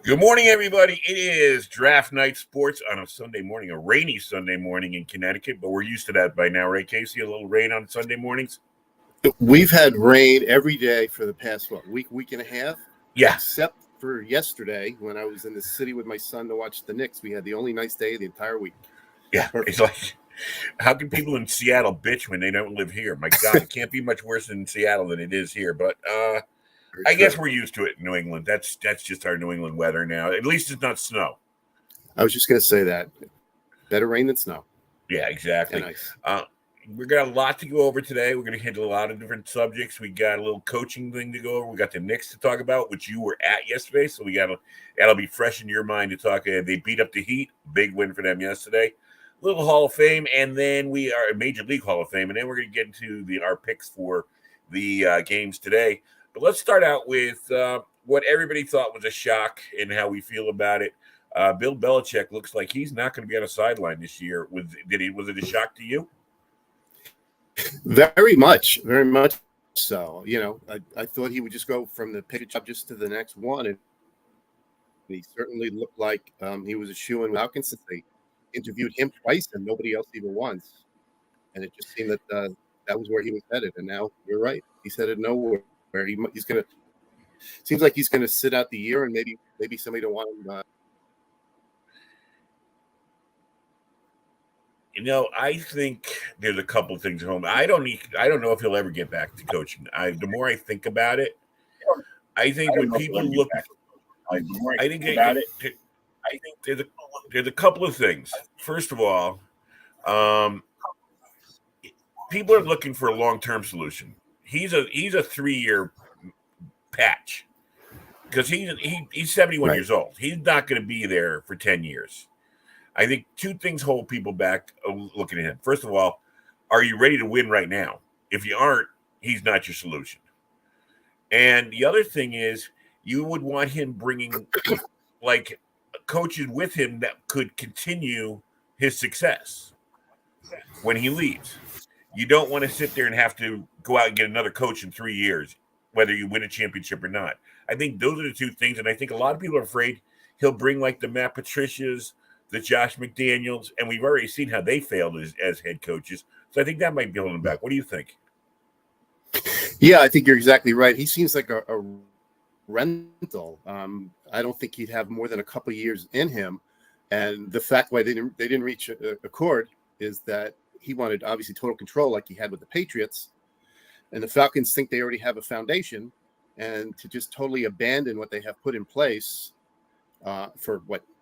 Good morning, everybody. It is Draft Night Sports on a Sunday morning, a rainy Sunday morning in Connecticut, but we're used to that by now, right, Casey? A little rain on Sunday mornings? We've had rain every day for the past, week and a half? Yeah. Except for yesterday when I was in the city with my son to watch the Knicks. We had the only nice day of the entire week. Yeah. Perfect. It's like, how can people in Seattle bitch when they don't live here? My God, it can't be much worse in Seattle than it is here. But I guess we're used to it in New England. That's just our New England weather now. At least it's not snow. I was just going to say that. Better rain than snow. Yeah, exactly. Nice. We got a lot to go over today. We're going to hit a lot of different subjects. We got a little coaching thing to go over. We got the Knicks to talk about, which you were at yesterday. So that'll be fresh in your mind to talk. They beat up the Heat. Big win for them yesterday. Little Hall of Fame, and then we are a Major League Hall of Fame, and then we're going to get into our picks for the games today. But let's start out with what everybody thought was a shock and how we feel about it. Bill Belichick looks like he's not going to be on a sideline this year. Was it a shock to you? Very much so. I thought he would just go from the pitch up just to the next one, and he certainly looked like he was a shoo-in with Falcons. They interviewed him twice and nobody else even once, and it just seemed that that was where he was headed. And now you're right, he's headed nowhere. He's gonna seems like he's gonna sit out the year, and maybe somebody don't want him. I think there's a couple of things at home. I don't know if he'll ever get back to coaching. The more I think about it, I think when people look, I think there's a couple of things. First of all, people are looking for a long-term solution. He's a 3-year patch because he's 71 years old. He's not going to be there for 10 years. I think two things hold people back looking at him. First of all, are you ready to win right now? If you aren't, he's not your solution. And the other thing is, you would want him bringing like coaches with him that could continue his success when he leaves. You don't want to sit there and have to go out and get another coach in 3 years, whether you win a championship or not. I think those are the two things. And I think a lot of people are afraid he'll bring like the Matt Patricias, the Josh McDaniels, and we've already seen how they failed as head coaches. So I think that might be holding him back. What do you think? Yeah, I think you're exactly right. He seems like a rental. I don't think he'd have more than a couple of years in him. And the fact why they didn't reach a accord is that he wanted obviously total control like he had with the Patriots. And the Falcons think they already have a foundation, and to just totally abandon what they have put in place for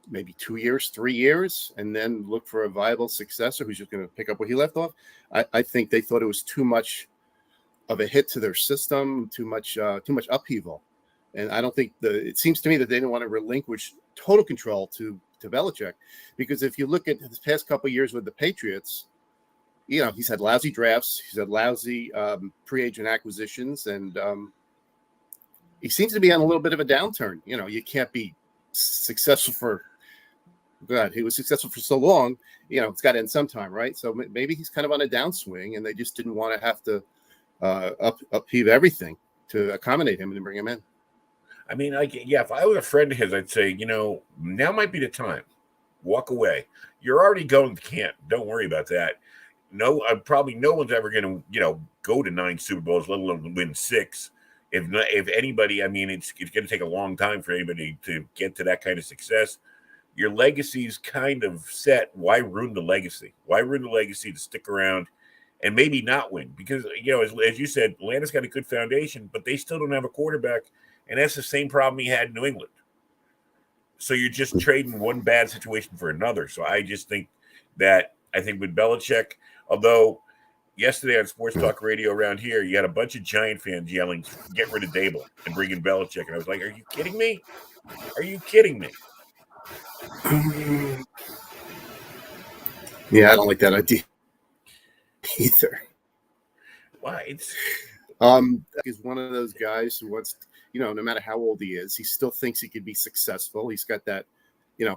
maybe 2 years, 3 years, and then look for a viable successor who's just going to pick up where he left off. I think they thought it was too much of a hit to their system, too much upheaval. And I don't think it seems to me that they didn't want to relinquish total control to Belichick, because if you look at his past couple of years with the Patriots, he's had lousy drafts, he's had lousy pre-agent acquisitions, and he seems to be on a little bit of a downturn. You can't be successful for God. He was successful for so long. It's got to end sometime, right? So maybe he's kind of on a downswing, and they just didn't want to have to upheave everything to accommodate him and bring him in. I mean, if I was a friend of his, I'd say, now might be the time. Walk away. You're already going to camp. Don't worry about that. No, probably no one's ever going to, go to 9 Super Bowls, let alone win 6. If anybody, I mean, it's going to take a long time for anybody to get to that kind of success. Your legacy's kind of set. Why ruin the legacy? Why ruin the legacy to stick around and maybe not win? Because, as you said, Atlanta's got a good foundation, but they still don't have a quarterback. And that's the same problem he had in New England. So you're just trading one bad situation for another. So I just think with Belichick, although yesterday on Sports Talk Radio around here, you had a bunch of Giant fans yelling, get rid of Dable and bring in Belichick. And I was like, are you kidding me? Are you kidding me? Yeah, I don't like that idea either. Why? He's one of those guys who wants, no matter how old he is, he still thinks he could be successful. He's got that,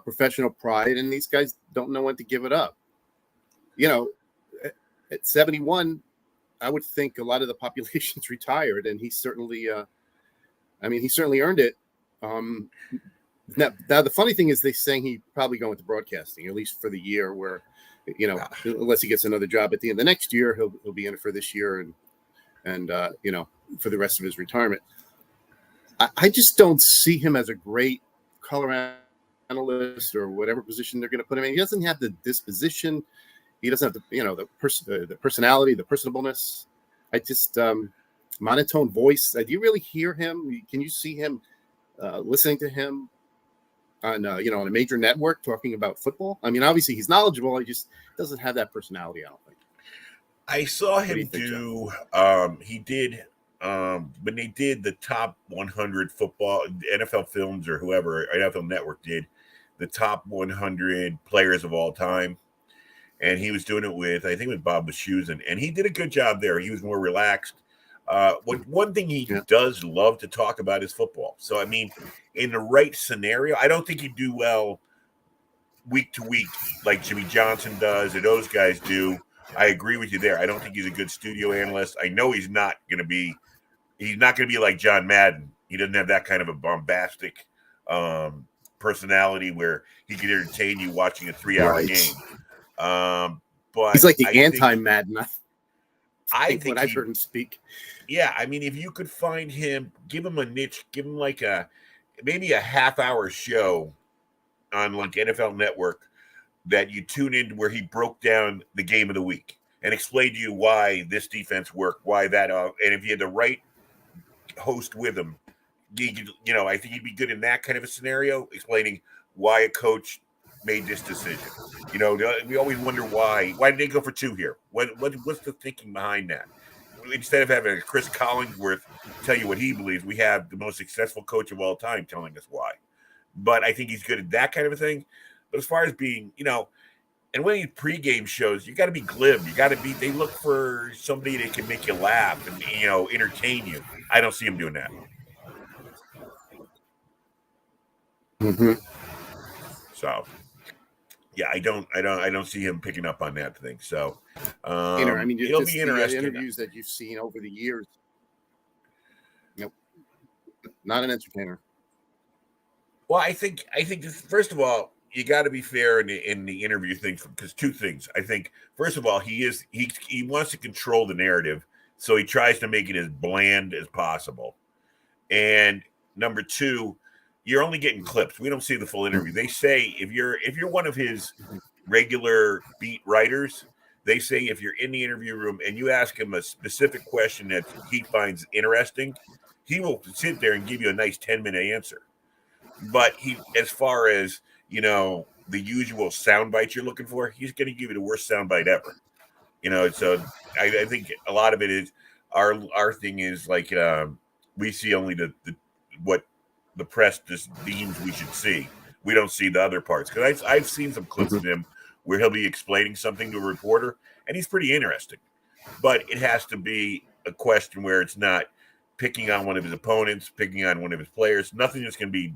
professional pride, and these guys don't know when to give it up. At 71, I would think a lot of the population's retired, and he certainly earned it. Now the funny thing is they saying he probably going to broadcasting, at least for the year, where, unless he gets another job at the end of the next year, he'll be in it for this year and for the rest of his retirement. I just don't see him as a great color analyst or whatever position they're going to put him in. He doesn't have the disposition. He doesn't have the personality, the personableness. I just monotone voice. Do you really hear him? Can you see him listening to him on on a major network talking about football? I mean, obviously he's knowledgeable. He just doesn't have that personality, I don't think. I saw him do. He did when they did the top 100 football NFL Films or whoever NFL Network did the top 100 players of all time, and he was doing it with I think with Bob Wischusen, and he did a good job there. He was more relaxed. One thing he does love to talk about is football. So I mean, in the right scenario, I don't think he'd do well week to week like Jimmy Johnson does or those guys do. I agree with you there. I don't think he's a good studio analyst. I know he's not going to be like John Madden. He doesn't have that kind of a bombastic personality where he can entertain you watching a 3-hour game. But he's like the anti-Madden. I think when I've heard him speak. Yeah, I mean, if you could find him, give him a niche, give him like maybe a half-hour show on like NFL Network that you tune in where he broke down the game of the week and explained to you why this defense worked, why that, and if you had the right host with him, I think he'd be good in that kind of a scenario, explaining why a coach made this decision. We always wonder why did they go for 2 here? What's the thinking behind that? Instead of having Chris Collinsworth tell you what he believes, we have the most successful coach of all time telling us why. But I think he's good at that kind of a thing. But as far as being, and when he pregame shows, you got to be glib. They look for somebody that can make you laugh and, entertain you. I don't see him doing that. Mm-hmm. So, yeah, I don't see him picking up on that thing. So, I mean, it'll be interesting. The interviews that you've seen over the years. Not an entertainer. Well, I think first of all, you got to be fair in the interview thing because 2 things. I think first of all, he wants to control the narrative, so he tries to make it as bland as possible. And number 2, you're only getting clips. We don't see the full interview. They say if you're one of his regular beat writers, they say if you're in the interview room and you ask him a specific question that he finds interesting, he will sit there and give you a nice 10-minute answer. But as far as the usual sound bites you're looking for, he's going to give you the worst sound bite ever. So I think a lot of it is our thing is like we see only the what the press just deems we should see. We don't see the other parts because I've seen some clips of him where he'll be explaining something to a reporter and he's pretty interesting, but it has to be a question where it's not picking on one of his opponents, picking on one of his players. Nothing that's going to be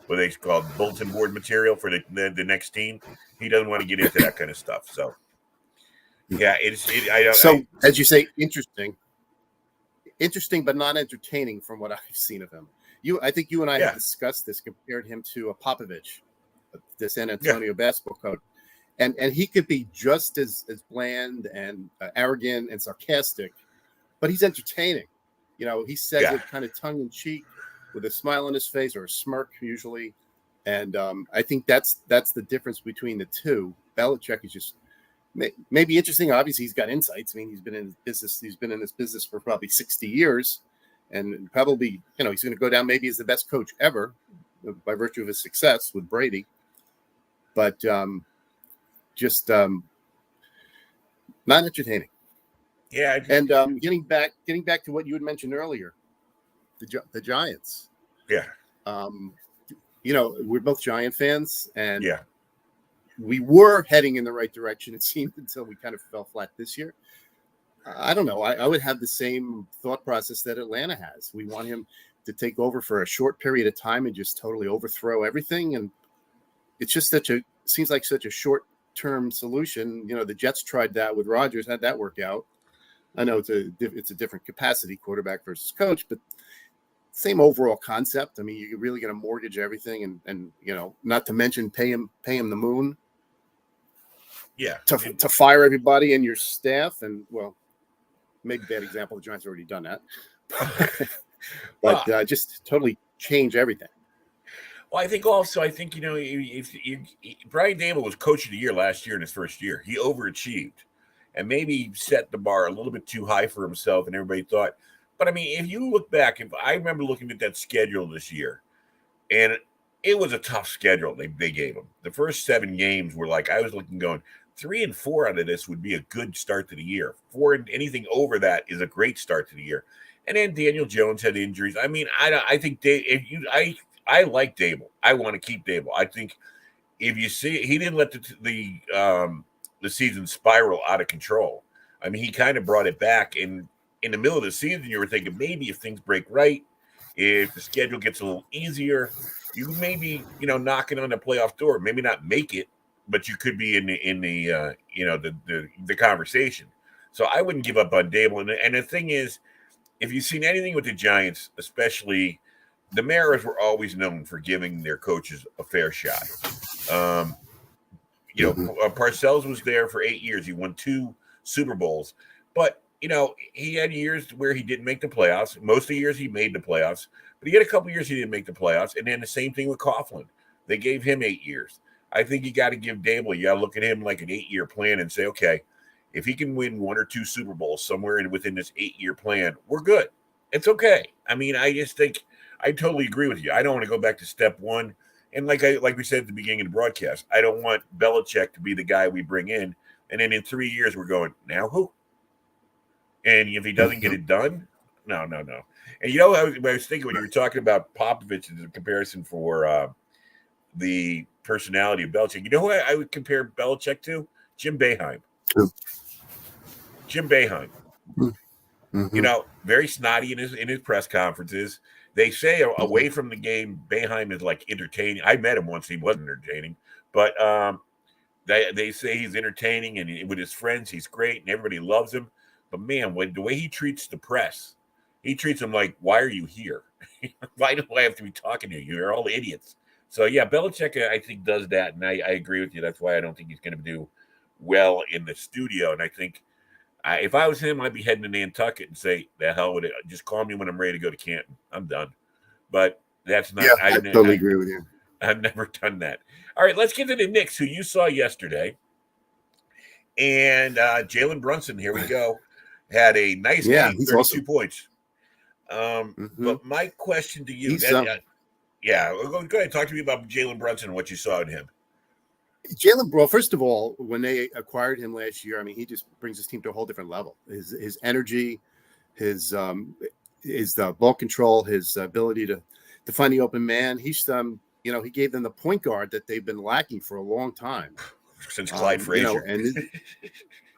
what they call bulletin board material for the next team. He doesn't want to get into that kind of stuff. So, yeah, as you say, interesting, but not entertaining from what I've seen of him. I think you and I have discussed this, compared him to a Popovich, the San Antonio basketball coach, and he could be just as bland and arrogant and sarcastic, but he's entertaining. He says it kind of tongue in cheek, with a smile on his face or a smirk usually. And I think that's the difference between the two. Belichick is just maybe interesting. Obviously, he's got insights. I mean, he's been in this business for probably 60 years, and probably, he's going to go down maybe as the best coach ever by virtue of his success with Brady. But just not entertaining. Yeah. And getting back to what you had mentioned earlier, the Giants. Yeah. We're both Giant fans, and yeah, we were heading in the right direction, it seemed, until we kind of fell flat this year. I don't know. I would have the same thought process that Atlanta has. We want him to take over for a short period of time and just totally overthrow everything. And it's just seems like such a short-term solution. The Jets tried that with Rodgers, had that work out. I know it's a different capacity, quarterback versus coach, but same overall concept. I mean, you're really going to mortgage everything, and not to mention pay him the moon. Yeah, To fire everybody in your staff, and well, maybe bad example. The Giants have already done that, but just totally change everything. Well, I think if Brian Dable was coach of the year last year in his first year, he overachieved, and maybe set the bar a little bit too high for himself, and everybody thought. But I mean, if you look back, if I remember looking at that schedule this year, and it was a tough schedule they gave him. The first 7 games were like, I was looking going 3 and 4 out of this would be a good start to the year. 4 and anything over that is a great start to the year. And then Daniel Jones had injuries. I mean, I think I like Dable. I want to keep Dable. I think if you see, he didn't let the season spiral out of control. I mean, he kind of brought it back. And in the middle of the season, you were thinking maybe if things break right, if the schedule gets a little easier, you maybe knocking on the playoff door. Maybe not make it, but you could be in the conversation. So I wouldn't give up on Dable. And the thing is, if you've seen anything with the Giants, especially, the Maras were always known for giving their coaches a fair shot. Parcells was there for 8 years. He won 2 Super Bowls, but he had years where he didn't make the playoffs. Most of the years he made the playoffs, but he had a couple years he didn't make the playoffs. And then the same thing with Coughlin. They gave him 8 years. I think you got to give Dable, you got to look at him like an 8-year plan and say, okay, if he can win 1 or 2 Super Bowls somewhere within this 8-year plan, we're good. It's okay. I mean, I just think I totally agree with you. I don't want to go back to step 1. And like we said at the beginning of the broadcast, I don't want Belichick to be the guy we bring in. And then in 3 years, we're going, now who? And if he doesn't get it done, no. And I was thinking when you were talking about Popovich as a comparison for the personality of Belichick, you know who I would compare Belichick to? Jim Boeheim. Jim Boeheim. Mm-hmm. Very snotty in his press conferences. They say away from the game, Boeheim is like entertaining. I met him once; he wasn't entertaining, but they say he's entertaining, and with his friends, he's great, and everybody loves him. But man, the way he treats the press, he treats them like, "Why are you here? Why do I have to be talking to you? You're all idiots." So yeah, Belichick, I think, does that, and I agree with you. That's why I don't think he's going to do well in the studio. And I think if I was him, I'd be heading to Nantucket and say, "The hell with it! Just call me when I'm ready to go to Canton. I'm done." But that's not. Yeah, I totally agree with you. I've never done that. All right, let's get to the Knicks, who you saw yesterday, and Jalen Brunson. Here we go. Had a nice game, 32 awesome. Points. But my question to you, go ahead, talk to me about Jalen Brunson and what you saw in him. Well, first of all, when they acquired him last year, I mean, he just brings his team to a whole different level. His energy, his ball control, his ability to find the open man. He's he gave them the point guard that they've been lacking for a long time since Clyde Frazier.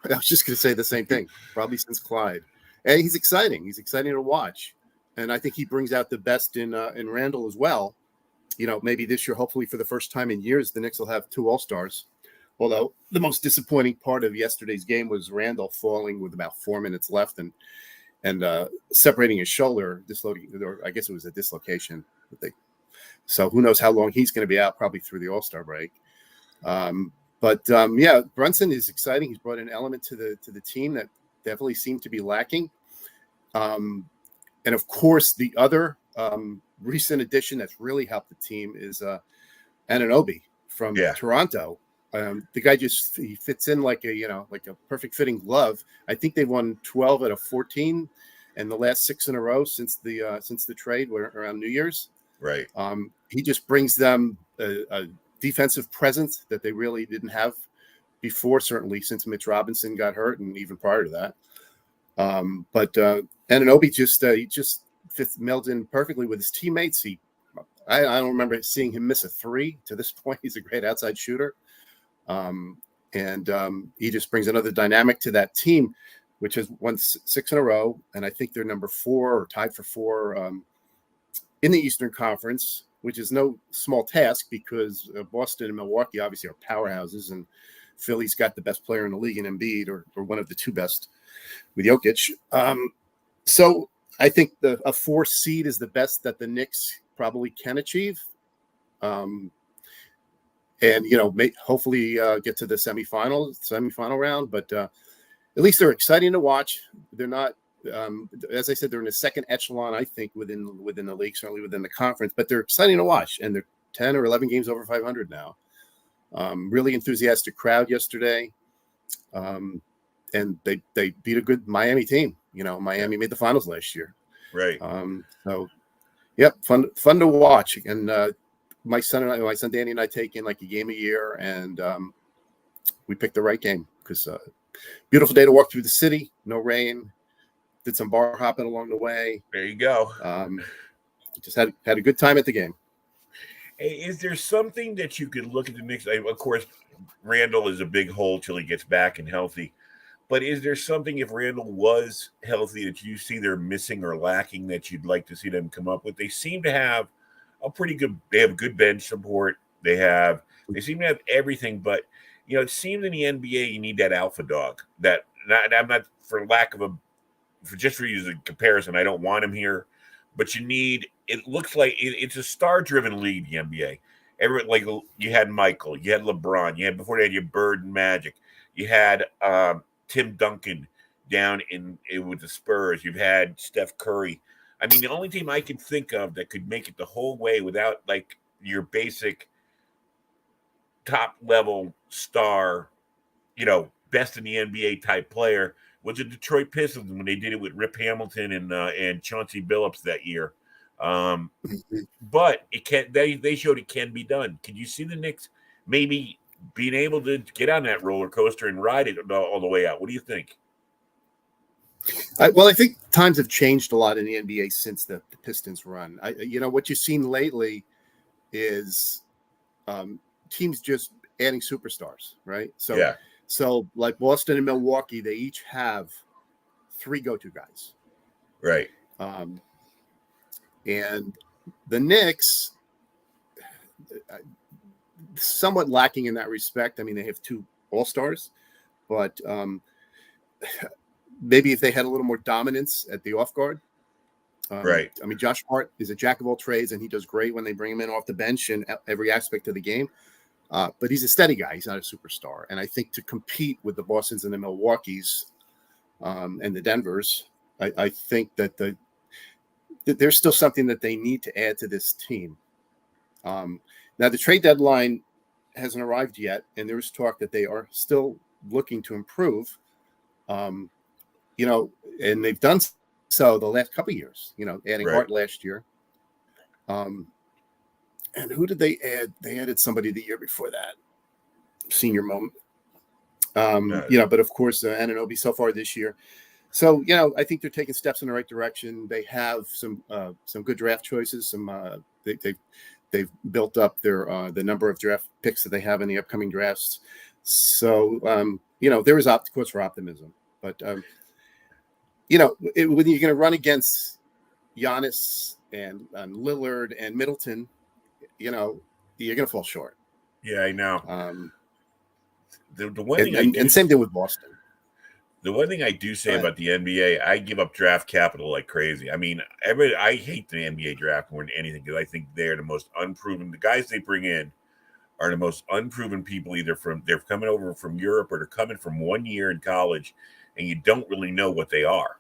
And I was just going to say the same thing, probably since Clyde. And he's exciting. He's exciting to watch, and I think he brings out the best in Randall as well. Maybe this year, hopefully for the first time in years, the Knicks will have 2 All-Stars. Although the most disappointing part of yesterday's game was Randall falling with about 4 minutes left and separating his shoulder, or I guess it was a dislocation. So who knows how long he's going to be out? Probably through the All-Star break. But Brunson is exciting. He's brought an element to the team that definitely seemed to be lacking. And of course, the other recent addition that's really helped the team is Anunoby from Toronto. The guy he fits in like a perfect fitting glove. I think they won 12 out of 14 and the last 6 in a row since the trade around New Year's. Right. He just brings them a defensive presence that they really didn't have before, certainly since Mitch Robinson got hurt and even prior to that. But Anunoby just melds in perfectly with his teammates. I don't remember seeing him miss a 3 to this point. He's a great outside shooter. And he just brings another dynamic to that team, which has won 6 in a row. And I think they're number 4 or tied for 4 in the Eastern Conference, which is no small task because Boston and Milwaukee obviously are powerhouses, and Philly's got the best player in the league in Embiid, or one of the 2 best with Jokic. So I think a 4 seed is the best that the Knicks probably can achieve. And hopefully get to the semifinal round. But at least they're exciting to watch. They're not, as I said, they're in the second echelon, I think, within the league, certainly within the conference. But they're exciting to watch, and they're 10 or 11 games over 500 now. Really enthusiastic crowd yesterday, and they beat a good Miami team. Miami made the finals last year, right? So, yep, fun to watch. And my son Danny and I take in like a game a year, and we picked the right game because beautiful day to walk through the city, no rain, did some bar hopping along the way. There you go. Just had a good time at the game. Hey, is there something that you could look at the Knicks? Of course, Randall is a big hole till he gets back and healthy. But is there something, if Randall was healthy, that you see they're missing or lacking that you'd like to see them come up with? They seem to have they have good bench support. They seem to have everything, but it seems in the NBA you need that alpha dog. I'm not for lack of just for use a comparison. I don't want him here, but you need. It looks like it's a star-driven league. The NBA. Like you had Michael, you had LeBron, you had before they had your Bird and Magic, you had Tim Duncan down in with the Spurs. You've had Steph Curry. I mean, the only team I can think of that could make it the whole way without like your basic top level star, best in the NBA type player was the Detroit Pistons when they did it with Rip Hamilton and Chauncey Billups that year. But it can they showed it can be done. Can you see the Knicks maybe being able to get on that roller coaster and ride it all the way out? What do you think? I think times have changed a lot in the NBA since the Pistons run. What you've seen lately is teams just adding superstars, right? So like Boston and Milwaukee, they each have 3 go-to guys, right? And the Knicks, somewhat lacking in that respect. I mean, they have 2 all-stars, but maybe if they had a little more dominance at the off guard. Right. I mean, Josh Hart is a jack of all trades, and he does great when they bring him in off the bench in every aspect of the game. But he's a steady guy. He's not a superstar. And I think to compete with the Bostons and the Milwaukees and the Denvers, I think that there's still something that they need to add to this team. Now, the trade deadline hasn't arrived yet, and there is talk that they are still looking to improve. And they've done so the last couple of years, adding Hart last year. And who did they add? They added somebody the year before that, senior moment. But of course, Anunoby so far this year. So, I think they're taking steps in the right direction. They have some good draft choices. They've built up their the number of draft picks that they have in the upcoming drafts. So, there is cause for optimism. But, when you're going to run against Giannis and Lillard and Middleton, you're going to fall short. Yeah, I know. The one thing and same thing with Boston. The one thing I do say about the NBA, I give up draft capital like crazy. I mean, I hate the NBA draft more than anything because I think they're the most unproven. The guys they bring in are the most unproven people. Either they're coming over from Europe or they're coming from 1 year in college, and you don't really know what they are.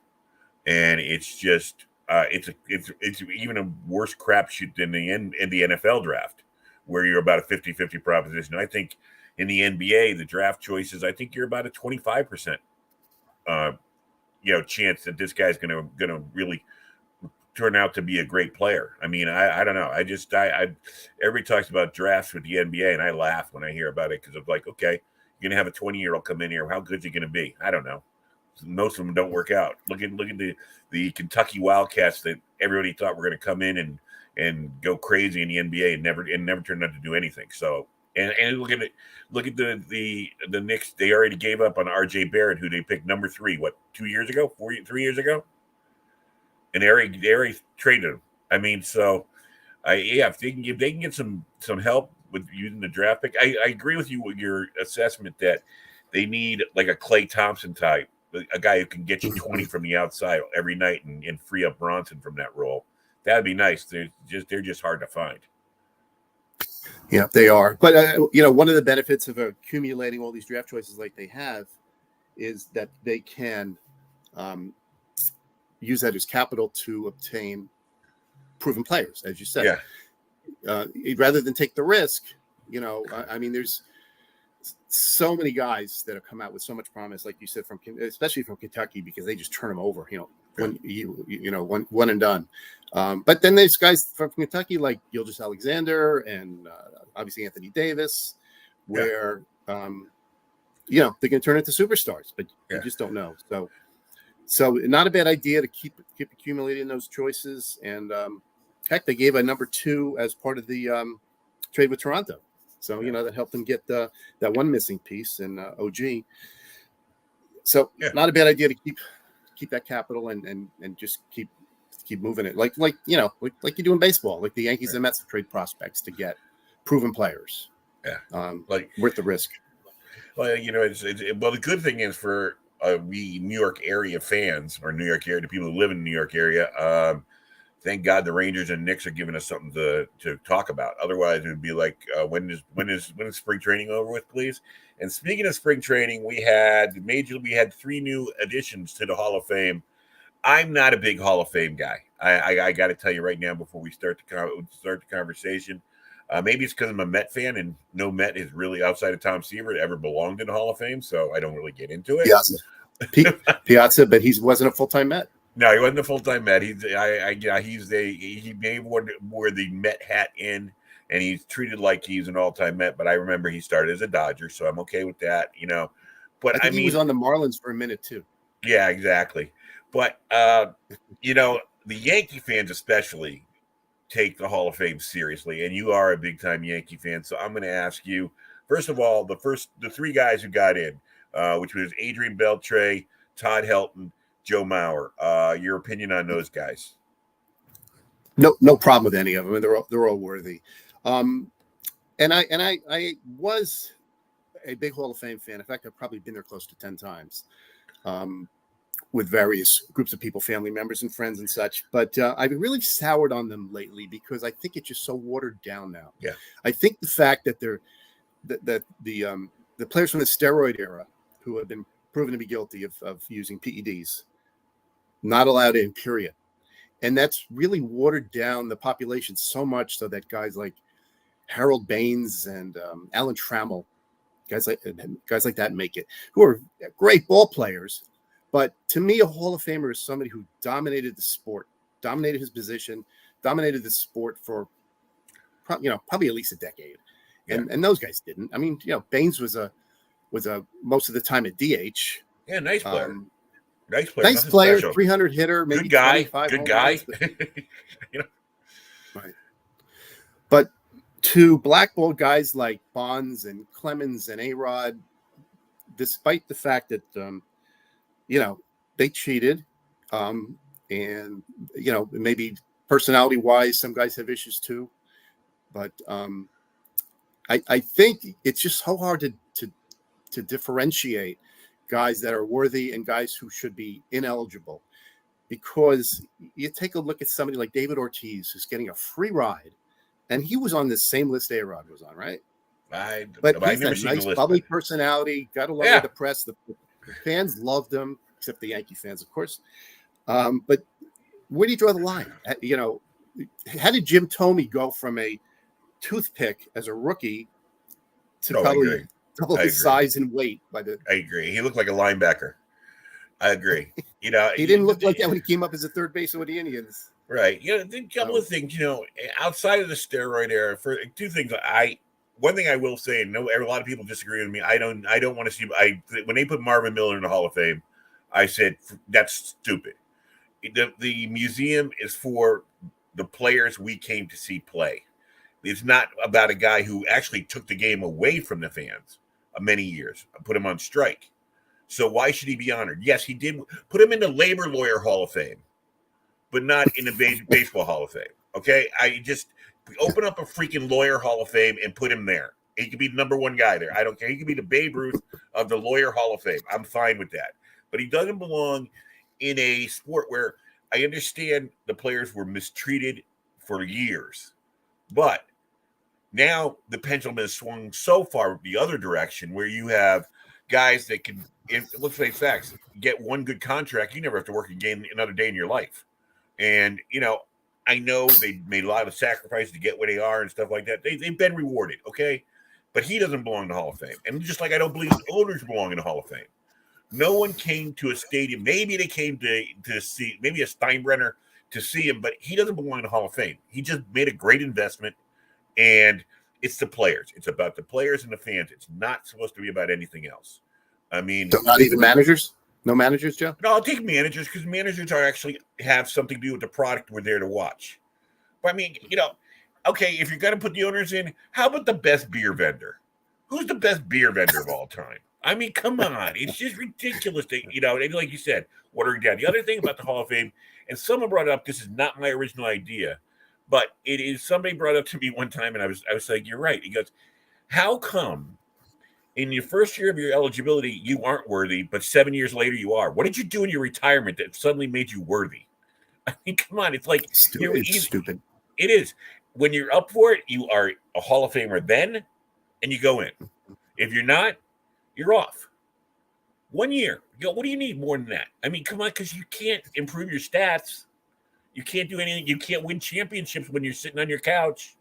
And it's just it's even a worse crapshoot than in the NFL draft, where you're about a 50-50 proposition. I think in the NBA, the draft choices, I think you're about a 25%. Chance that this guy's gonna really turn out to be a great player. I mean, I don't know. Everybody talks about drafts with the NBA, and I laugh when I hear about it because I'm like, okay, you're gonna have a 20-year-old come in here. How good is he gonna be? I don't know. Most of them don't work out. Look at the Kentucky Wildcats that everybody thought were gonna come in and go crazy in the NBA and never turned out to do anything. So. And look at the Knicks. They already gave up on R.J. Barrett, who they picked number 3. 3 years ago? 3 years ago? And they already traded him. I mean, so if they can get some help with using the draft pick, I agree with you with your assessment that they need like a Klay Thompson type a guy who can get you 20 from the outside every night and free up Bronson from that role. That'd be nice. They're just hard to find. Yeah, they are. But one of the benefits of accumulating all these draft choices like they have is that they can use that as capital to obtain proven players, as you said. Yeah. Rather than take the risk, I mean, there's so many guys that have come out with so much promise, like you said, especially from Kentucky, because they just turn them over, one and done. But then there's guys from Kentucky like Gilgeous Alexander and obviously Anthony Davis, where they can turn into superstars, but you just don't know. So not a bad idea to keep accumulating those choices. And heck, they gave a number 2 as part of the trade with Toronto. So, that helped them get that one missing piece in OG. So not a bad idea to keep that capital and just keep moving it. Like you do in baseball, like the Yankees and Mets trade prospects to get proven players. Yeah. Worth the risk. Well, the good thing is for we New York area fans, or New York area, the people who live in the New York area, thank God the Rangers and Knicks are giving us something to talk about. Otherwise, it would be like, when is spring training over with, please? And speaking of spring training, we had 3 new additions to the Hall of Fame. I'm not a big Hall of Fame guy. I got to tell you right now before we start the conversation. Maybe it's because I'm a Met fan, and no Met is really, outside of Tom Seaver, ever belonged in the Hall of Fame, so I don't really get into it. Piazza, but he wasn't a full-time Met. No, he wasn't a full-time Met. He may wear the Met hat in, and he's treated like he's an all-time Met. But I remember he started as a Dodger, so I'm okay with that. But I think he was on the Marlins for a minute too. Yeah, exactly. But the Yankee fans especially take the Hall of Fame seriously, and you are a big-time Yankee fan. So I'm going to ask you, first of all, the 3 guys who got in, which was Adrian Beltre, Todd Helton, Joe Mauer. Your opinion on those guys? No problem with any of them. They're all worthy. And I was a big Hall of Fame fan. In fact, I've probably been there close to 10 times, with various groups of people, family members and friends and such. But I've really soured on them lately because I think it's just so watered down now. Yeah, I think the fact that the players from the steroid era who have been proven to be guilty of using PEDs, not allowed in, period. And that's really watered down the population so much so that guys like Harold Baines and Alan Trammell, guys like that make it, who are great ball players. But to me, a Hall of Famer is somebody who dominated the sport, dominated his position, dominated the sport for probably at least a decade. And those guys didn't. I mean, Baines was a most of the time a DH. Yeah, nice player. Nice player, special. 300 hitter, maybe good guy. 25 Good guy. Right. But to blackball guys like Bonds and Clemens and A-Rod, despite the fact that they cheated, and maybe personality-wise, some guys have issues too. But I think it's just so hard to differentiate guys that are worthy and guys who should be ineligible, because you take a look at somebody like David Ortiz, who's getting a free ride, and he was on the same list A-Rod was on, right? But he's a nice, bubbly personality, got along with the press. The fans loved him, except the Yankee fans, of course. But where do you draw the line? How did Jim Thome go from a toothpick as a rookie to probably double his size and weight? I agree. He looked like a linebacker. I agree. He didn't look like that when he came up as a third baseman with the Indians. Right. A couple of things, outside of the steroid era, for 2 things. One thing I will say, and a lot of people disagree with me. I don't want to see. When they put Marvin Miller in the Hall of Fame, I said that's stupid. The museum is for the players we came to see play. It's not about a guy who actually took the game away from the fans many years, put him on strike. So why should he be honored? Yes, he did put him in the Labor Lawyer Hall of Fame, but not in the Baseball Hall of Fame. Okay, I just open up a freaking Lawyer Hall of Fame and put him there. He could be the number 1 guy there. I don't care. He could be the Babe Ruth of the Lawyer Hall of Fame. I'm fine with that. but he doesn't belong in a sport where I understand the players were mistreated for years, but now the pendulum has swung so far the other direction where you have guys that can, let's face facts, get one good contract. You never have to work again another day in your life. And, I know they made a lot of sacrifices to get where they are and stuff like that. They've been rewarded, okay? But he doesn't belong in the Hall of Fame. And just like I don't believe the owners belong in the Hall of Fame. No one came to a stadium. Maybe they came to see, maybe a Steinbrenner to see him, but he doesn't belong in the Hall of Fame. He just made a great investment, and it's the players. It's about the players and the fans. It's not supposed to be about anything else. I mean, So not even managers? No managers, Joe? no, I'll take managers because managers are actually have something to do with the product we're there to watch. But I mean, okay, if you're going to put the owners in, how about the best beer vendor? Who's the best beer vendor of all time? I mean, come on. It's just ridiculous that, and like you said, watering down. The other thing about the Hall of Fame, and someone brought it up, this is not my original idea, but it is, somebody brought it up to me one time, and I was like, you're right. He goes, how come in your first year of your eligibility, you aren't worthy, but 7 years later you are? What did you do in your retirement that suddenly made you worthy? I mean, come on. It's like, It's stupid. It is. When you're up for it, you are a Hall of Famer then, and you go in. If you're not, you're off. 1 year. What do you need more than that? I mean, come on, because you can't improve your stats. You can't do anything. You can't win championships when you're sitting on your couch.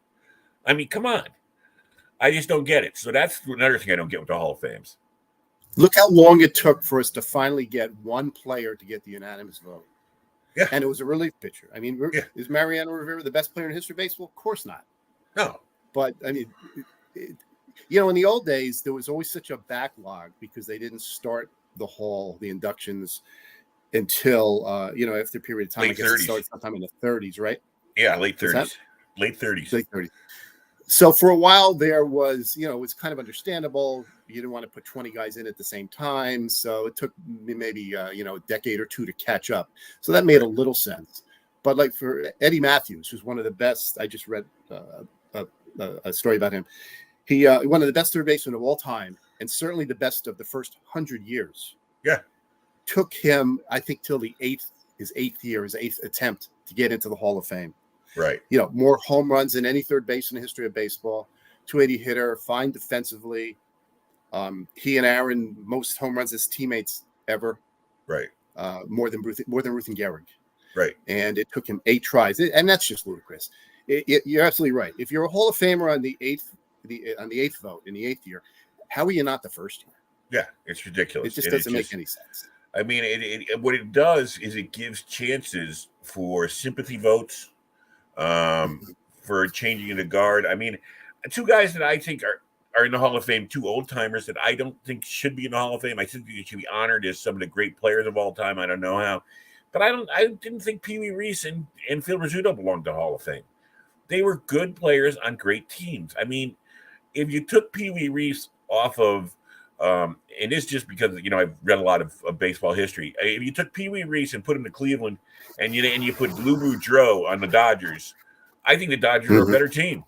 I mean, come on. I just don't get it. So that's another thing I don't get with the Hall of Fames. Look how long it took for us to finally get one player to get the unanimous vote. Yeah. And it was a relief pitcher. I mean, Yeah. Is Mariano Rivera the best player in history of baseball? Of course not. No. But, I mean, in the old days, there was always such a backlog because they didn't start the inductions until, after a period of time. Late I guess 30s. it started sometime in the 30s, right? Yeah, late 30s. Late 30s. Late 30s. So for a while there was, it was kind of understandable. You didn't want to put 20 guys in at the same time. So it took maybe, a decade or two to catch up. So that made a little sense. But like for Eddie Matthews, who's one of the best, I just read a story about him. He one of the best third basemen of all time, and certainly the best of the first 100 years. Yeah. Took him, I think, till his eighth attempt to get into the Hall of Fame. Right. More home runs than any third base in the history of baseball. 280 hitter, fine defensively. He and Aaron, most home runs as teammates ever. Right. More than Ruth and Gehrig. Right. And it took him 8 tries, and that's just ludicrous. You're absolutely right. If you're a Hall of Famer on the eighth vote in the 8th year, how are you not the first year? Yeah, it's ridiculous. It just doesn't make any sense. I mean, what it does is it gives chances for sympathy votes, for changing of the guard. I mean, 2 guys that I think are in the Hall of Fame, 2 old timers that I don't think should be in the Hall of Fame. I think they should be honored as some of the great players of all time. I don't know how, but I didn't think Pee Wee Reese and Phil Rizzuto belonged to the Hall of Fame. They were good players on great teams. I mean, if you took Pee Wee Reese off of, and it's just because I've read a lot of baseball history. If you took Pee Wee Reese and put him to Cleveland, and you put Lou Boudreau on the Dodgers, I think the Dodgers are a better team.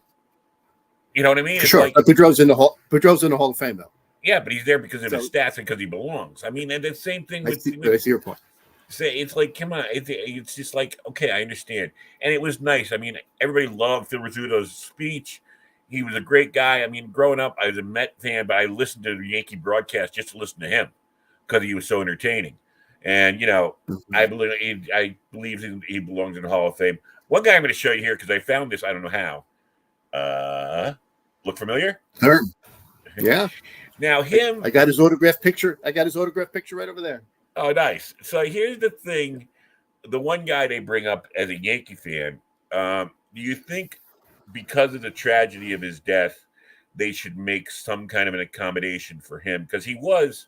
You know what I mean? Sure, like, but Boudreau's in the Hall of Fame, though. Yeah, but he's there because of his stats and because he belongs. I mean, and the same thing with. I see your point. Say it's like, come on, it's just like, okay, I understand, and it was nice. I mean, everybody loved Phil Rizzuto's speech. He was a great guy. I mean, growing up, I was a Met fan, but I listened to the Yankee broadcast just to listen to him because he was so entertaining. And I believe he belongs in the Hall of Fame. One guy I'm going to show you here because I found this. I don't know how. Look familiar? Sure. Yeah. Now him. I got his autograph picture. Right over there. Oh, nice. So here's the thing. The one guy they bring up as a Yankee fan, do you think because of the tragedy of his death, they should make some kind of an accommodation for him? Because he was,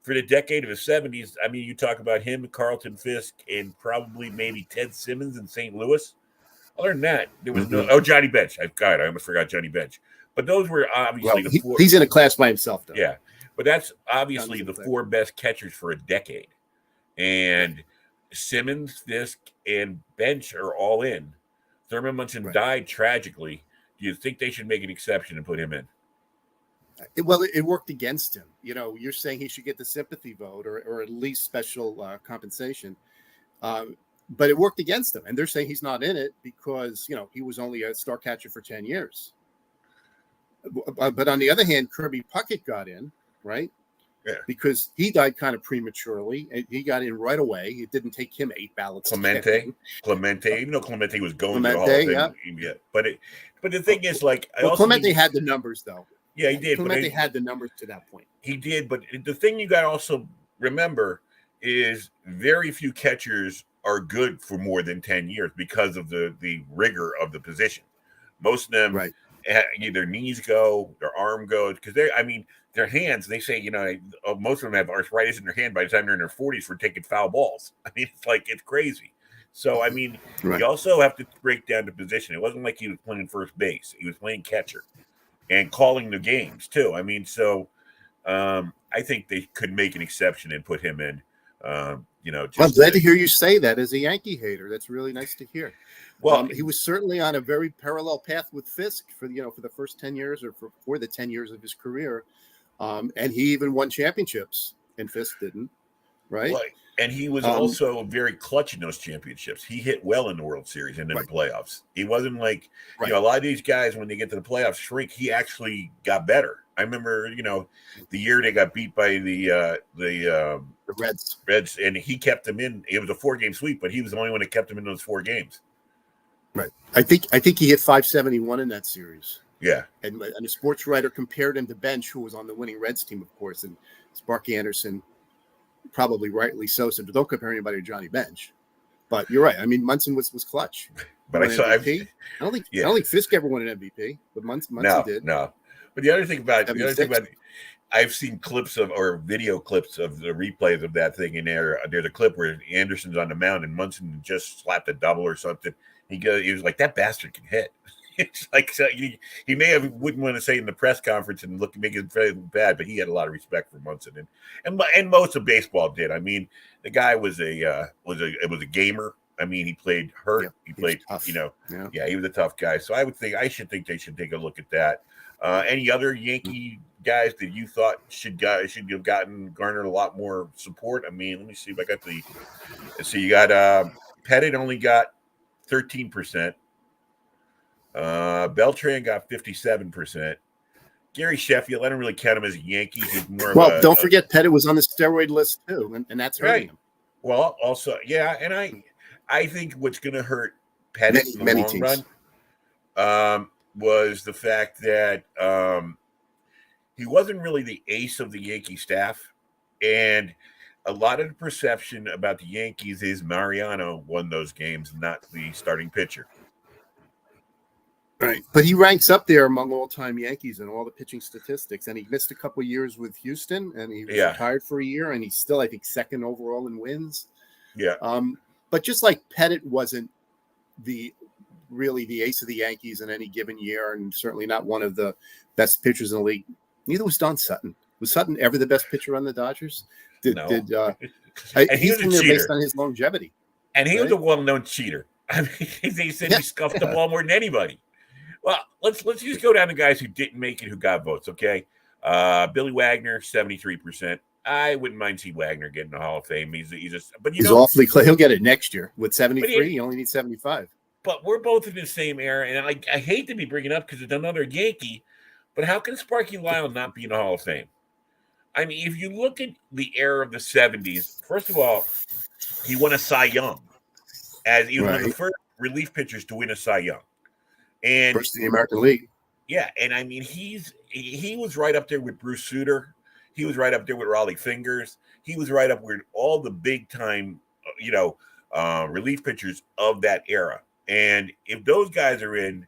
for the decade of the 70s, I mean, you talk about him, Carlton Fisk, and probably maybe Ted Simmons in St. Louis. Other than that, there was Johnny Bench. I almost forgot Johnny Bench. But those were obviously the 4. He's in a class by himself, though. Yeah. But that's obviously the 4 best catchers for a decade. And Simmons, Fisk, and Bench are all in. Thurman Munson died tragically. Do you think they should make an exception and put him in? It worked against him. You're saying he should get the sympathy vote or at least special compensation. But it worked against him. And they're saying he's not in it because, he was only a star catcher for 10 years. But on the other hand, Kirby Puckett got in, right? Yeah. Because he died kind of prematurely. And he got in right away. It didn't take him 8 ballots. Clemente, even though Clemente was going to the Hall of Fame. Yeah. But the thing is, like, Clemente had the numbers, though. Yeah, he did. Clemente had the numbers to that point. He did. But the thing you got to also remember is very few catchers are good for more than 10 years because of the rigor of the position. Most of them, right, their knees go, their arm goes, because their hands, they say, most of them have arthritis in their hand by the time they're in their 40s for taking foul balls. I mean, it's crazy. So, right. You also have to break down the position. It wasn't like he was playing first base. He was playing catcher and calling the games, too. I think they could make an exception and put him in. I'm glad to hear you say that as a Yankee hater. That's really nice to hear. Well, he was certainly on a very parallel path with Fisk for the first 10 years or for the 10 years of his career. And he even won championships and Fisk didn't, right? And he was also very clutch in those championships. He hit well in the World Series and in the playoffs. He wasn't like, a lot of these guys, when they get to the playoffs, shrink. He actually got better. I remember, the year they got beat by the Reds, and he kept them in. It was a 4-game sweep, but he was the only one that kept them in those 4 games. Right. I think he hit 571 in that series. Yeah. And a sports writer compared him to Bench, who was on the winning Reds team, of course, and Sparky Anderson, probably rightly so, said, don't compare anybody to Johnny Bench. But you're right. Munson was clutch. But I don't think Fisk ever won an MVP, but Munson did. No. But the other thing about I've seen clips or video clips of the replays of that thing in there. There's a clip where Anderson's on the mound and Munson just slapped a double or something. He was like, that bastard can hit. It's like, so he wouldn't want to say in the press conference and make it very bad, but he had a lot of respect for Munson and most of baseball did. The guy was a gamer. He played hurt. Yeah, he played, tough. he was a tough guy. So I should think they should take a look at that. Any other Yankee guys that you thought should have garnered a lot more support? Let me see if I got you got Pettit only got 13%. Beltran got 57%. Gary Sheffield, I don't really count him as a Yankee. He's more don't forget Pettit was on the steroid list too, and that's hurting him. Well, also, yeah, and I think what's going to hurt Pettit in the long run was the fact that he wasn't really the ace of the Yankee staff, and a lot of the perception about the Yankees is Mariano won those games, not the starting pitcher. Right, but he ranks up there among all-time Yankees in all the pitching statistics, and he missed a couple of years with Houston, and he was retired for a year, and he's still, I think, second overall in wins. Yeah. But just like Pettit wasn't really the ace of the Yankees in any given year, and certainly not one of the best pitchers in the league, neither was Don Sutton. Was Sutton ever the best pitcher on the Dodgers? No. He's been there based on his longevity. And he was a well-known cheater. They said he scuffed the ball more than anybody. Well, let's just go down to guys who didn't make it, who got votes, okay? Billy Wagner, 73%. I wouldn't mind see Wagner getting the Hall of Fame. He's awfully close. He'll get it next year with 73. He only needs 75. But we're both in the same era, and I hate to be bringing up because it's another Yankee, but how can Sparky Lyle not be in the Hall of Fame? If you look at the era of the 70s, first of all, he won a Cy Young, as he was one of the first relief pitchers to win a Cy Young. And first in the American League. Yeah, and he was right up there with Bruce Sutter. He was right up there with Raleigh Fingers. He was right up with all the big time, relief pitchers of that era. And if those guys are in,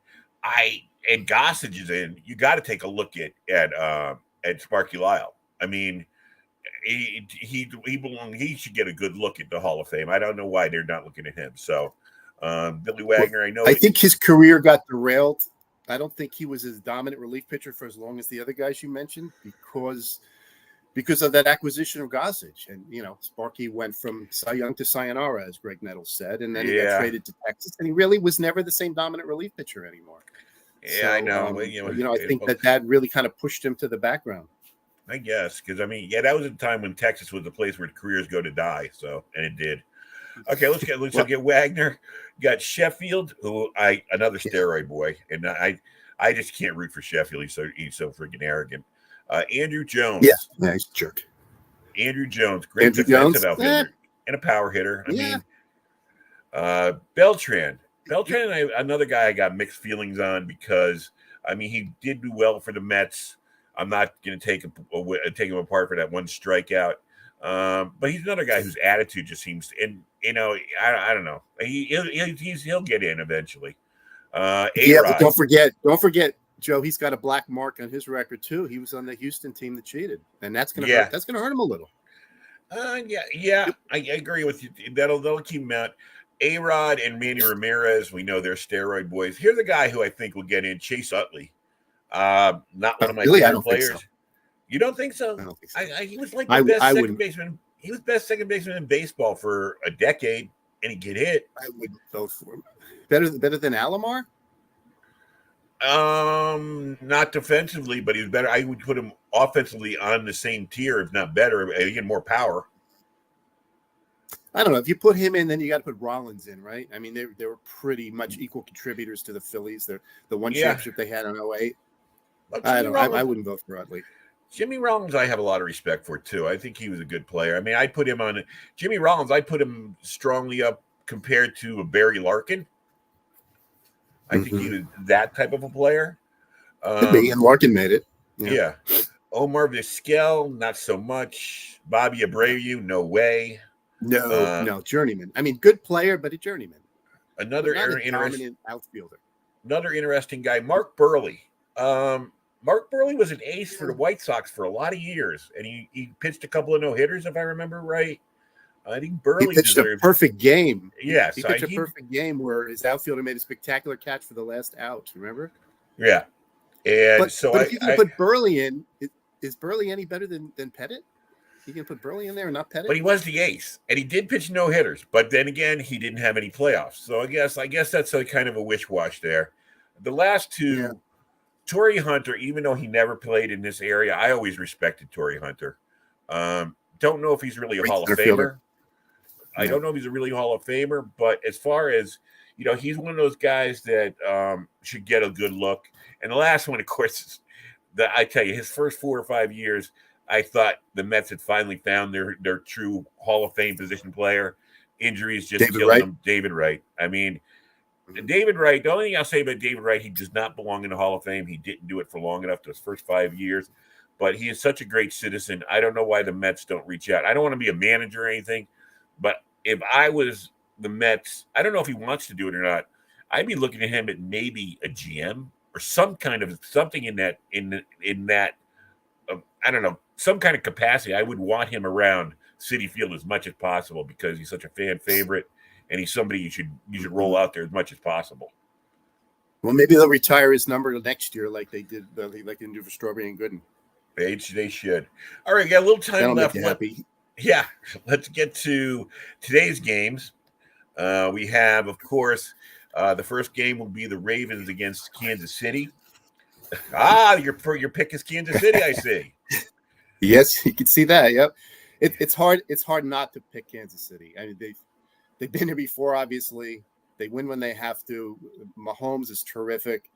and Gossage is in, you got to take a look at Sparky Lyle. He should get a good look at the Hall of Fame. I don't know why they're not looking at him. So. Billy Wagner, I think his career got derailed. I don't think he was as dominant relief pitcher for as long as the other guys you mentioned because of that acquisition of Gossage. And, Sparky went from Cy Young to sayonara, as Greg Nettles said, and then he got traded to Texas, and he really was never the same dominant relief pitcher anymore. Yeah, I know. But, I think that really kind of pushed him to the background. I guess because that was a time when Texas was the place where careers go to die. So, and it did. Okay, let's get Wagner. Got Sheffield, another steroid boy, and I just can't root for Sheffield. He's so freaking arrogant. Andrew Jones. Yeah, he's a jerk. Andrew Jones, great defensive outfielder and a power hitter. Beltran. Beltran, another guy I got mixed feelings on because he did do well for the Mets. I'm not going to take him apart for that one strikeout. But he's another guy whose attitude just seems, and I don't know. He'll get in eventually. But don't forget, Joe. He's got a black mark on his record too. He was on the Houston team that cheated, and that's gonna hurt him a little. I agree with you. That'll keep him out. A-Rod and Manny Ramirez, we know they're steroid boys. Here's a guy who I think will get in, Chase Utley. Not one of my favorite players. So. You don't think so? I don't think so. He was like the best second baseman. He was best second baseman in baseball for a decade, and he get hit. I would vote for him. Better than Alomar? Not defensively, but he was better. I would put him offensively on the same tier, if not better. He had more power. I don't know. If you put him in, then you got to put Rollins in, right? They were pretty much equal contributors to the Phillies. The one championship they had in 2008. I wouldn't vote for Utley. Jimmy Rollins, I have a lot of respect for too. I think he was a good player. I'd put him on Jimmy Rollins. I put him strongly up compared to a Barry Larkin. I think he was that type of a player. And Larkin made it. Yeah. Omar Vizquel, not so much. Bobby Abreu, no way. No, journeyman. Good player, but a journeyman. Another interesting outfielder. Another interesting guy, Mark Burley. Mark Burley was an ace for the White Sox for a lot of years, and he pitched a couple of no-hitters, if I remember right. I think Burley pitched a perfect game. Yes. He pitched a perfect game where his outfielder made a spectacular catch for the last out, remember? Yeah. And but if you can put Burley in, is Burley any better than Pettit? You can put Burley in there and not Pettit? But he was the ace, and he did pitch no-hitters. But then again, he didn't have any playoffs. So I guess that's a kind of a wish-wash there. The last two, Torrey Hunter, even though he never played in this area, I always respected Torrey Hunter. Don't know if he's really a Hall of Famer. I don't know if he's a really Hall of Famer, but as far as, he's one of those guys that should get a good look. And the last one, of course, is I tell you, his first 4 or 5 years, I thought the Mets had finally found their true Hall of Fame position player. Injuries just killed him. David Wright. David Wright, the only thing I'll say about David Wright, he does not belong in the Hall of Fame. He didn't do it for long enough to his first 5 years, but he is such a great citizen. I don't know why the Mets don't reach out. I don't want to be a manager or anything, but if I was the Mets, I don't know if he wants to do it or not. I'd be looking at him at maybe a GM or some kind of something in that, I don't know, some kind of capacity. I would want him around Citi Field as much as possible because he's such a fan favorite. And he's somebody you should roll out there as much as possible. Well, maybe they'll retire his number next year, like they did, do for Strawberry and Gooden. They should. All right, we got a little time left. Let's get to today's games. We have, of course, the first game will be the Ravens against Kansas City. Your pick is Kansas City, I see. Yes, you can see that. Yep, it's hard. It's hard not to pick Kansas City. They've been here before, obviously. They win when they have to. Mahomes is terrific.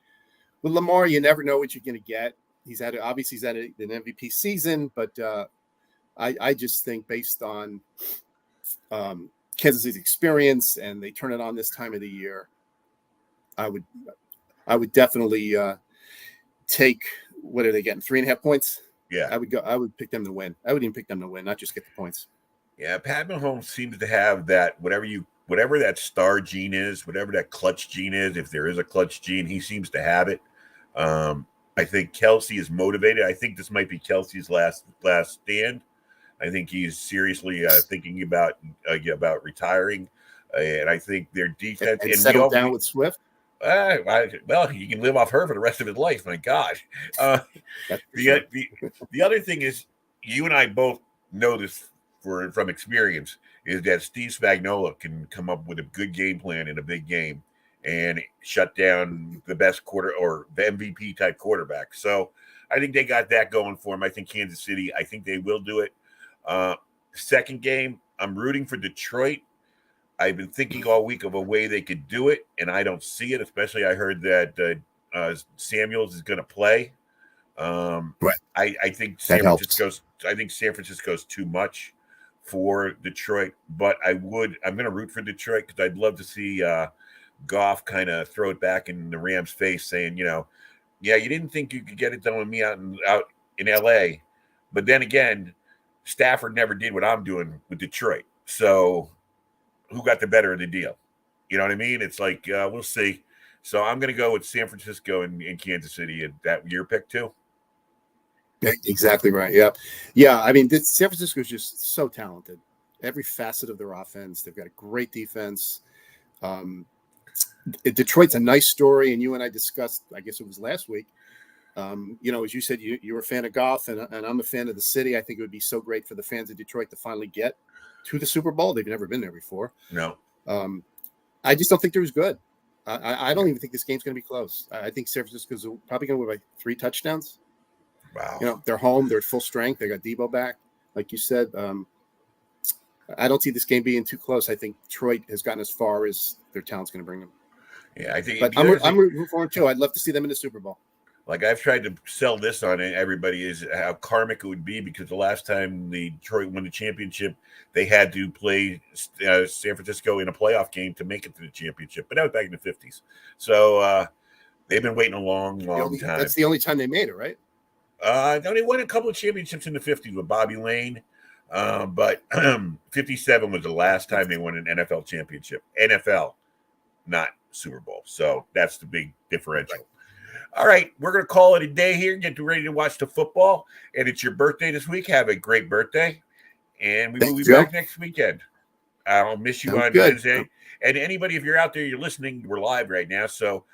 With Lamar, you never know what you're going to get. He's had an MVP season, but I just think based on Kansas City's experience, and they turn it on this time of the year, I would definitely take, what are they getting, 3.5 points? Yeah. I would pick them to win. I would even pick them to win, not just get the points. Yeah, Pat Mahomes seems to have that whatever that star gene is, whatever that clutch gene is, if there is a clutch gene, he seems to have it. I think Kelsey is motivated. I think this might be Kelsey's last stand. I think he's seriously thinking about retiring, and I think their defense and settle down with Swift. Well, he can live off her for the rest of his life. My God. The other thing is, you and I both know this from experience, is that Steve Spagnuolo can come up with a good game plan in a big game, and shut down the best or the MVP type quarterback. So I think they got that going for them. I think Kansas City, I think they will do it. Second game, I'm rooting for Detroit. I've been thinking all week of a way they could do it, and I don't see it. Especially, I heard that Samuels is going to play. Right. I think That helps. San Francisco's too much for Detroit, but I'm going to root for Detroit because I'd love to see Goff kind of throw it back in the Rams' face, saying, yeah, you didn't think you could get it done with me out in LA, but then again, Stafford never did what I'm doing with Detroit. So who got the better of the deal? You know what I mean? It's like we'll see. So I'm going to go with San Francisco and Kansas City. And that your pick too? Exactly right. Yeah. Yeah. I mean, San Francisco is just so talented. Every facet of their offense. They've got a great defense. Detroit's a nice story. And you and I discussed, I guess it was last week, as you said, you were a fan of Goff and I'm a fan of the city. I think it would be so great for the fans of Detroit to finally get to the Super Bowl. They've never been there before. No. I just don't think they're as good. I don't even think this game's going to be close. I think San Francisco's probably going to win by 3 touchdowns. Wow. They're home. They're at full strength. They got Debo back. Like you said, I don't see this game being too close. I think Detroit has gotten as far as their talent's going to bring them. Yeah, I think. But I'm rooting for them too. I'd love to see them in the Super Bowl. Like I've tried to sell this on everybody is how karmic it would be because the last time the Detroit won the championship, they had to play San Francisco in a playoff game to make it to the championship. But that was back in the 50s. So they've been waiting a long time. That's the only time they made it, right? No, they won a couple of championships in the 50s with Bobby Lane. But 57 was the last time they won an NFL championship. NFL, not Super Bowl. So that's the big differential. Right. All right, we're going to call it a day here. Get ready to watch the football. And it's your birthday this week. Have a great birthday. And we will be back next weekend. I'll miss you on Wednesday. And anybody, if you're out there, you're listening, we're live right now. So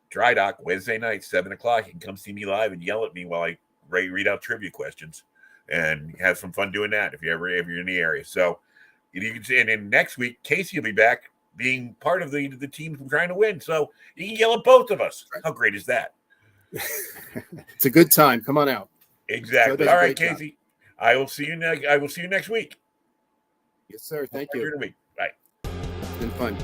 Dry Dock, Wednesday night, 7 o'clock. You can come see me live and yell at me while I read out trivia questions. And have some fun doing that if you're in the area. So you can see, and then next week, Casey will be back being part of the team trying to win. So you can yell at both of us. How great is that? It's a good time. Come on out. Exactly. All right, Casey. I will see you next week. Yes, sir. Thank you. Bye. It's been fun.